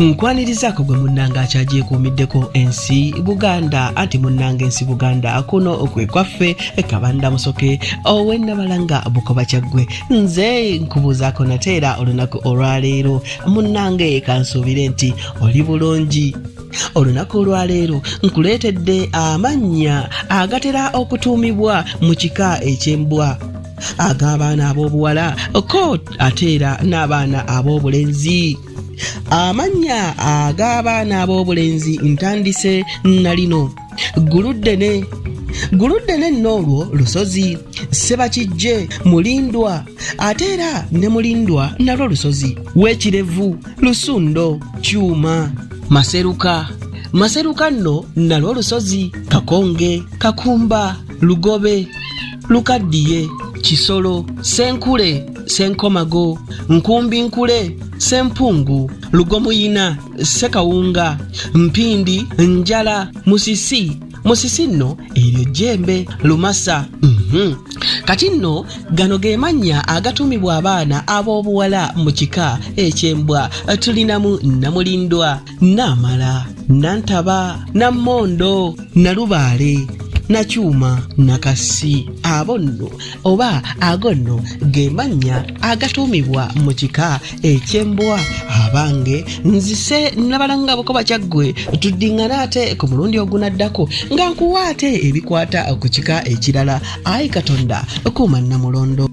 Nkwanirizako gwe munnanga akyagyeekuumiddeko ensi Buganda anti munnanga ensi Buganda kuno okwe kwaffe Kabanda Musoke ow'Ennabalanga Bukoba Kyaggwe. Nze nkubuuzaako nateera olunaku olwaleero munnange kansuubire nti oli bulungi. Olunaku olwaleero nkuleetedde amannya agatera okutuumibwa mu kika eky'embwa ag'abaana ab'obuwala ko ate era n'abaana ab'obulenzi. Amannya ag'abaana ab'obulenzi ntandise na lino: Guluddene nno olwo Lusozi, Ssebakijje, Mulindwa ate era ne Mulindwa nalwo Lusozi, Weekirevu, Lusundo, Kyuma, Maseruka nno nalwo Lusozi, Kakonge, Kakumba, Lugobe, Lukaddiye, Kisolo, Senkule, Senkomago, Nkumbinkule, Sempungu, Lugomuyina, Sekawunga, Mpindi, Njala, Musisi nno eryo Jembe, Lumasa. Kati nno gano ge mannya agatuumibwa abaana ab'obuwala mu kika eky'embwa. Tulinamu Namulindwa, Namala, Nantaba, Namondo, Nalubaale, Nakyuma, Nakasi. Abo nno oba ago nno ge mannya agatuumibwa mu kika eky'embwa. Abange nzise Nnabalanga Bukoba Kyaggwe, tuddingana ate ku mulundi ogunaddako nga nkuwa ate ebikwata ku kika ekirala. Ayi Katonda kuuma Namulondo.